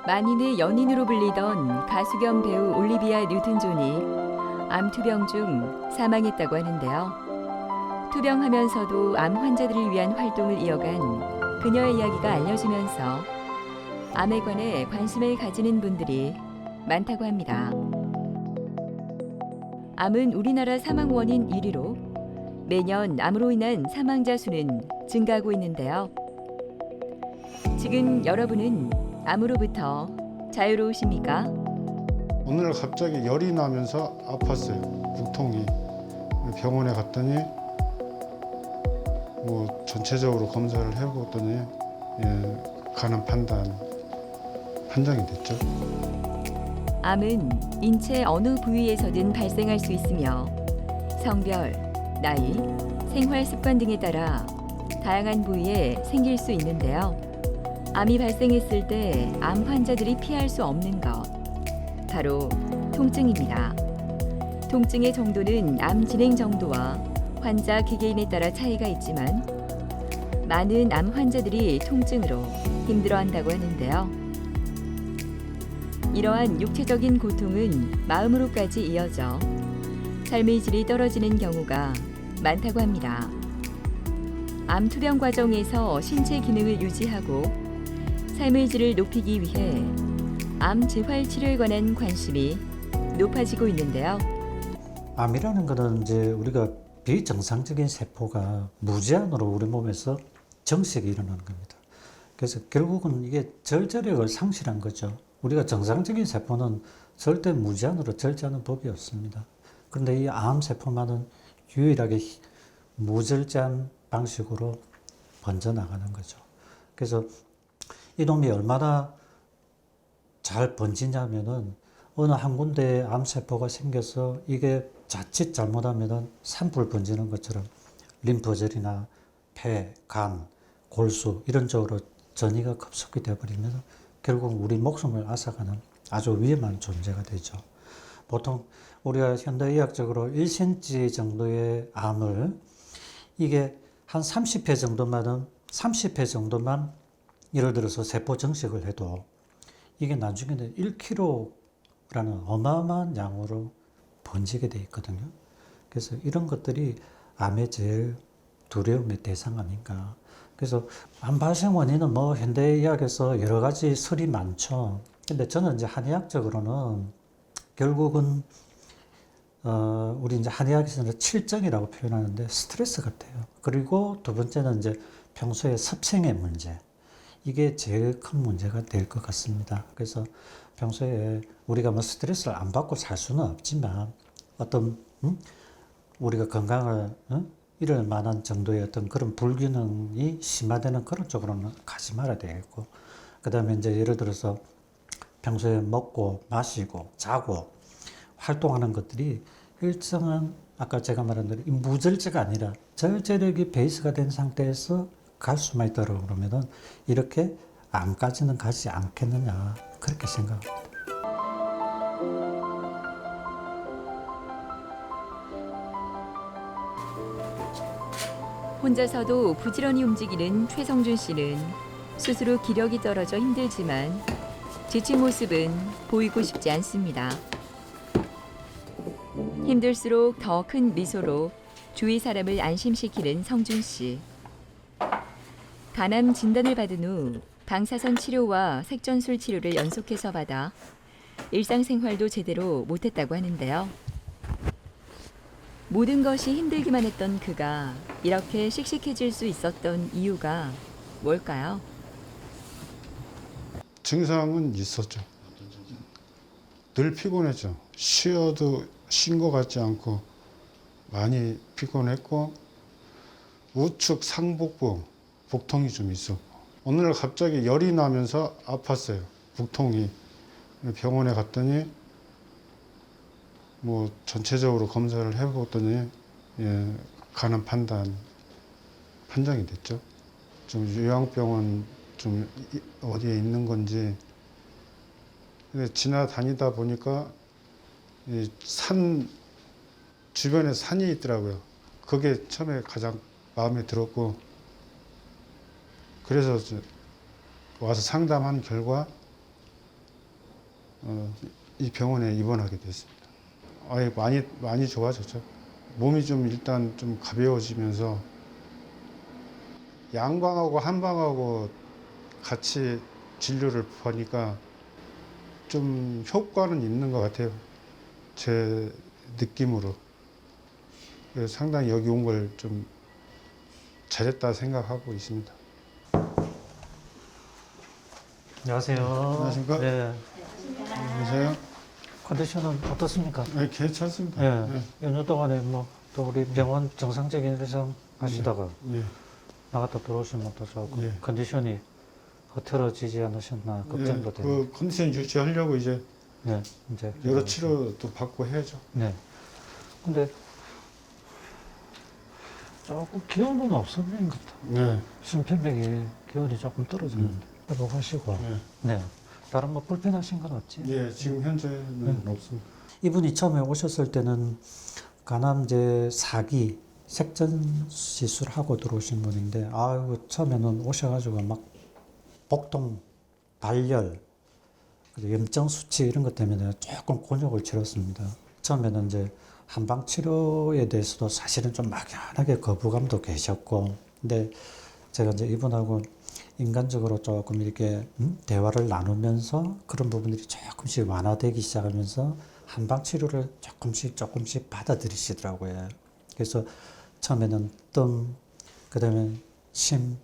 만인의 연인으로 불리던 가수 겸 배우 올리비아 뉴튼 존이 암 투병 중 사망했다고 하는데요. 투병하면서도 암 환자들을 위한 활동을 이어간 그녀의 이야기가 알려지면서 암에 관해 관심을 가지는 분들이 많다고 합니다. 암은 우리나라 사망 원인 1위로 매년 암으로 인한 사망자 수는 증가하고 있는데요. 지금 여러분은 암으로부터 자유로우십니까? 오늘 갑자기 열이 나면서 아팠어요. 복통이. 병원에 갔더니 뭐 전체적으로 검사를 해보더니 간암 판정이 됐죠. 암은 인체 어느 부위에서든 발생할 수 있으며 성별, 나이, 생활 습관 등에 따라 다양한 부위에 생길 수 있는데요. 암이 발생했을 때 암 환자들이 피할 수 없는 것, 바로 통증입니다. 통증의 정도는 암 진행 정도와 환자 개개인에 따라 차이가 있지만 많은 암 환자들이 통증으로 힘들어한다고 하는데요. 이러한 육체적인 고통은 마음으로까지 이어져 삶의 질이 떨어지는 경우가 많다고 합니다. 암 투병 과정에서 신체 기능을 유지하고 삶의 질을 높이기 위해 암 재활 치료에 관한 관심이 높아지고 있는데요. 암이라는 것은 이제 우리가 비정상적인 세포가 무제한으로 우리 몸에서 정식이 일어나는 겁니다. 그래서 결국은 이게 절제력을 상실한 거죠. 우리가 정상적인 세포는 절대 무제한으로 절제하는 법이 없습니다. 그런데 이 암세포만은 유일하게 무절제한 방식으로 번져나가는 거죠. 그래서 이놈이 얼마나 잘 번지냐면은 어느 한 군데에 암세포가 생겨서 이게 자칫 잘못하면은 산불 번지는 것처럼 림프절이나 폐, 간, 골수 이런 쪽으로 전이가 급속히 되어버리면 결국 우리 목숨을 앗아가는 아주 위험한 존재가 되죠. 보통 우리가 현대의학적으로 1cm 정도의 암을 이게 한 30회 정도만 예를 들어서 세포 정식을 해도 이게 나중에는 1kg라는 어마어마한 양으로 번지게 돼 있거든요. 그래서 이런 것들이 암의 제일 두려움의 대상 아닌가. 그래서 암 발생 원인은 뭐 현대의학에서 여러 가지 설이 많죠. 근데 저는 이제 한의학적으로는 결국은 우리 이제 한의학에서는 칠정이라고 표현하는데 스트레스 같아요. 그리고 두 번째는 이제 평소에 섭생의 문제. 이게 제일 큰 문제가 될 것 같습니다. 그래서 평소에 우리가 뭐 스트레스를 안 받고 살 수는 없지만 어떤 우리가 건강을 잃을 만한 정도의 어떤 그런 불균형이 심화되는 그런 쪽으로는 가지 말아야 되겠고, 그 다음에 이제 예를 들어서 평소에 먹고 마시고 자고 활동하는 것들이 일정한 아까 제가 말한 대로 무절제가 아니라 절제력이 베이스가 된 상태에서 갈 수만 있다고 그러면은 이렇게 암까지는 가지 않겠느냐 그렇게 생각합니다. 혼자서도 부지런히 움직이는 최성준 씨는 스스로 기력이 떨어져 힘들지만 지친 모습은 보이고 싶지 않습니다. 힘들수록 더 큰 미소로 주위 사람을 안심시키는 성준 씨. 간암 진단을 받은 후 방사선 치료와 색전술 치료를 연속해서 받아 일상생활도 제대로 못했다고 하는데요. 모든 것이 힘들기만 했던 그가 이렇게 씩씩해질 수 있었던 이유가 뭘까요? 증상은 있었죠. 늘 피곤했죠. 쉬어도 쉰 것 같지 않고 많이 피곤했고 우측 상복부 복통이 좀 있었고 어느 날 갑자기 열이 나면서 아팠어요. 복통이. 병원에 갔더니 뭐 전체적으로 검사를 해보더니 간암 판정이 됐죠. 좀 요양병원 좀 어디에 있는 건지. 근데 지나다니다 보니까 이 산 주변에 산이 있더라고요. 그게 처음에 가장 마음에 들었고 그래서 와서 상담한 결과 이 병원에 입원하게 됐습니다. 아예 많이 좋아졌죠. 몸이 좀 일단 좀 가벼워지면서 양방하고 한방하고 같이 진료를 하니까 좀 효과는 있는 것 같아요. 제 느낌으로. 그래서 상당히 여기 온 걸 좀 잘했다 생각하고 있습니다. 안녕하세요. 안녕하십니까? 네. 안녕하세요. 컨디션은 어떻습니까? 네, 괜찮습니다. 예. 연휴 동안에 뭐 또 우리 병원 정상적인 일상 하시다가 예. 나갔다 들어오시면 또 조금 예. 컨디션이 흐트러지지 않으셨나 걱정도 예, 되고. 그 컨디션 유지하려고 이제 네, 이제 여러 치료도 받고 해야죠. 네. 근데 조금 기운은 없었는 것 같아요. 네. 심폐력이 기운이 조금 떨어졌는데 회복하시고. 네. 네. 다른 뭐 불편하신 건 없지? 예, 지금 현재는 없습니다. 이분이 처음에 오셨을 때는 간암제 4기 색전 시술하고 들어오신 분인데, 아이고, 처음에는 오셔가지고 막 복통, 발열, 그리고 염증 수치 이런 것 때문에 조금 곤욕을 치렀습니다. 처음에는 이제 한방 치료에 대해서도 사실은 좀 막연하게 거부감도 계셨고, 근데 제가 이제 이분하고 인간적으로 조금 이렇게 대화를 나누면서 그런 부분들이 조금씩 완화되기 시작하면서 한방 치료를 조금씩 받아들이시더라고요. 그래서 처음에는 뜸, 그다음에 심,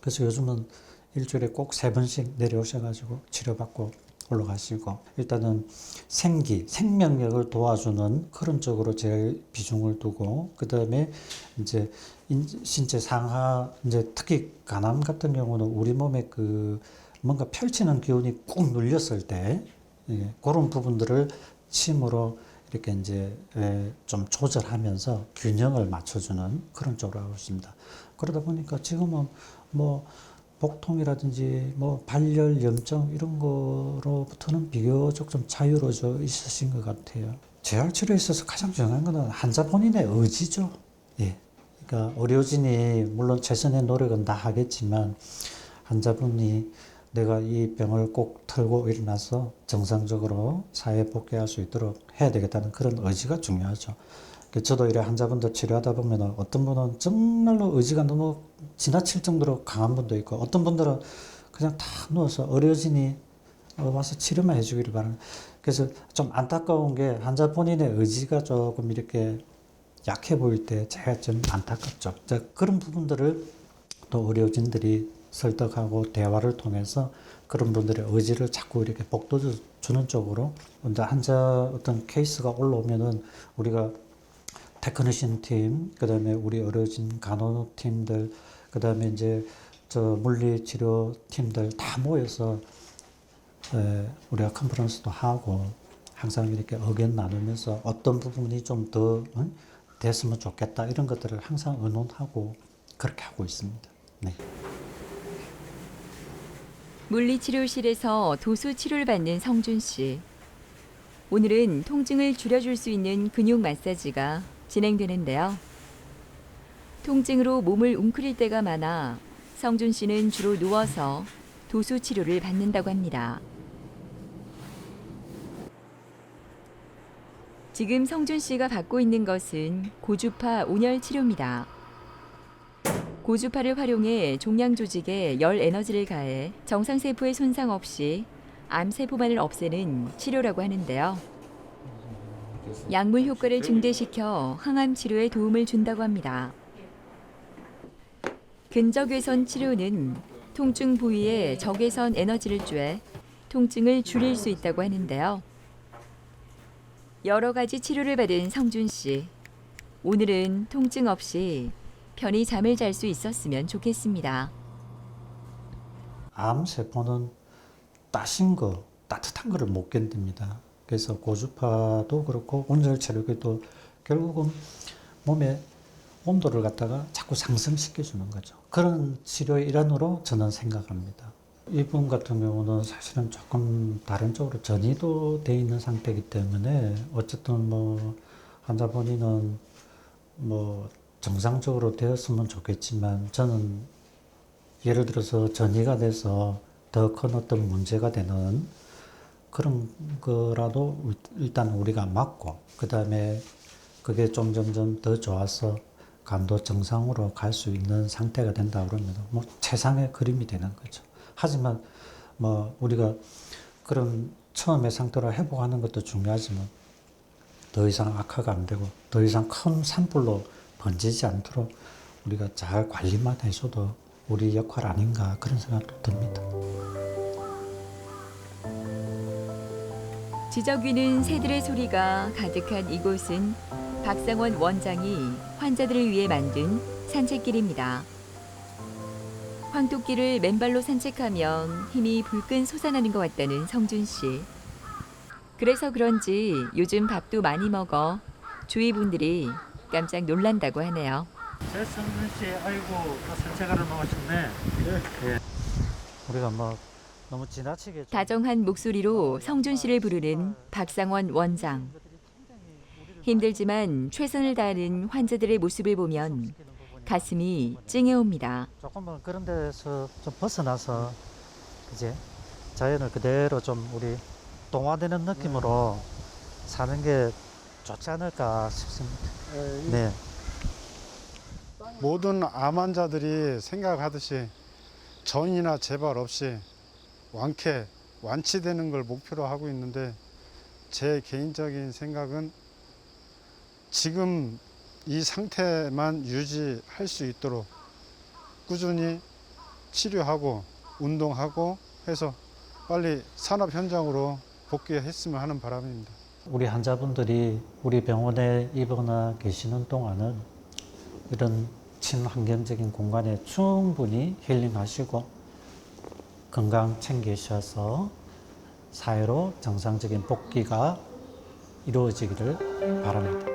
그래서 요즘은 일주일에 꼭 3번씩 내려오셔가지고 치료받고 올라가시고, 일단은 생명력을 도와주는 그런 쪽으로 제일 비중을 두고, 그 다음에 이제 신체 상하, 이제 특히 간암 같은 경우는 우리 몸에 그 뭔가 펼치는 기운이 꾹 눌렸을 때, 예, 그런 부분들을 침으로 이렇게 이제 좀 조절하면서 균형을 맞춰주는 그런 쪽으로 하고 있습니다. 그러다 보니까 지금은 뭐 복통이라든지 뭐 발열, 염증 이런 거로부터는 비교적 좀 자유로워져 있으신 것 같아요. 재활 치료에 있어서 가장 중요한 거는 환자 본인의 의지죠. 예. 그러니까 의료진이 물론 최선의 노력은 다 하겠지만 환자분이 내가 이 병을 꼭 털고 일어나서 정상적으로 사회에 복귀할 수 있도록 해야 되겠다는 그런 의지가 중요하죠. 저도 이래 환자분들 치료하다 보면 어떤 분은 정말로 의지가 너무 지나칠 정도로 강한 분도 있고, 어떤 분들은 그냥 탁 누워서 의료진이 와서 치료만 해주기를 바라는. 그래서 좀 안타까운 게 환자 본인의 의지가 조금 이렇게 약해 보일 때 제가 좀 안타깝죠. 그런 부분들을 또 의료진들이 설득하고 대화를 통해서 그런 분들의 의지를 자꾸 이렇게 북돋워주는 쪽으로, 먼저 환자 어떤 케이스가 올라오면은 우리가 테크니션 팀, 그 다음에 우리 의료진 간호사 팀들, 그 다음에 이제 저 물리치료 팀들 다 모여서 우리가 컨퍼런스도 하고 항상 이렇게 의견 나누면서 어떤 부분이 좀 더 됐으면 좋겠다 이런 것들을 항상 의논하고 그렇게 하고 있습니다. 네. 물리치료실에서 도수 치료를 받는 성준 씨. 오늘은 통증을 줄여줄 수 있는 근육 마사지가 진행되는데요. 통증으로 몸을 웅크릴 때가 많아 성준 씨는 주로 누워서 도수 치료를 받는다고 합니다. 지금 성준 씨가 받고 있는 것은 고주파 온열 치료입니다. 고주파를 활용해 종양 조직에 열 에너지를 가해 정상세포의 손상 없이 암세포만을 없애는 치료라고 하는데요. 약물 효과를 증대시켜 항암 치료에 도움을 준다고 합니다. 근적외선 치료는 통증 부위에 적외선 에너지를 쬐 통증을 줄일 수 있다고 하는데요. 여러 가지 치료를 받은 성준 씨. 오늘은 통증 없이 편히 잠을 잘 수 있었으면 좋겠습니다. 암세포는 따신 거, 따뜻한 거를 못 견딥니다. 그래서 고주파도 그렇고 온열 체력도 결국은 몸의 온도를 갖다가 자꾸 상승시켜주는 거죠. 그런 치료의 일환으로 저는 생각합니다. 이분 같은 경우는 사실은 조금 다른 쪽으로 전이도 돼 있는 상태이기 때문에 어쨌든 뭐 환자 본인은 뭐 정상적으로 되었으면 좋겠지만 저는 예를 들어서 전이가 돼서 더 큰 어떤 문제가 되는 그런 거라도 일단 우리가 막고, 그 다음에 그게 좀 점점 더 좋아서 간도 정상으로 갈 수 있는 상태가 된다 그러면 뭐 최상의 그림이 되는 거죠. 하지만 뭐 우리가 그런 처음의 상태로 회복하는 것도 중요하지만 더 이상 악화가 안 되고 더 이상 큰 산불로 번지지 않도록 우리가 잘 관리만 해줘도 우리 역할 아닌가 그런 생각도 듭니다. 지저귀는 새들의 소리가 가득한 이곳은 박상원 원장이 환자들을 위해 만든 산책길입니다. 황토길을 맨발로 산책하면 힘이 불끈 솟아나는 것 같다는 성준 씨. 그래서 그런지 요즘 밥도 많이 먹어 주위 분들이 깜짝 놀란다고 하네요. 성준 씨, 아이고 또 산책하러 나오셨네. 예. 우리가 뭐 너무 지나치게 좀 다정한 목소리로 성준 씨를 부르는 박상원 원장. 힘들지만 최선을 다하는 환자들의 모습을 보면 가슴이 찡해옵니다. 조금은 그런 데서 좀 벗어나서 이제 자연을 그대로 좀 우리 동화되는 느낌으로 사는 게 좋지 않을까 싶습니다. 네. 모든 암 환자들이 생각하듯이 전이나 재발 없이 완치되는 걸 목표로 하고 있는데, 제 개인적인 생각은 지금 이 상태만 유지할 수 있도록 꾸준히 치료하고 운동하고 해서 빨리 산업 현장으로 복귀했으면 하는 바람입니다. 우리 환자분들이 우리 병원에 입원해 계시는 동안은 이런 친환경적인 공간에 충분히 힐링하시고 건강 챙기셔서 사회로 정상적인 복귀가 이루어지기를 바랍니다.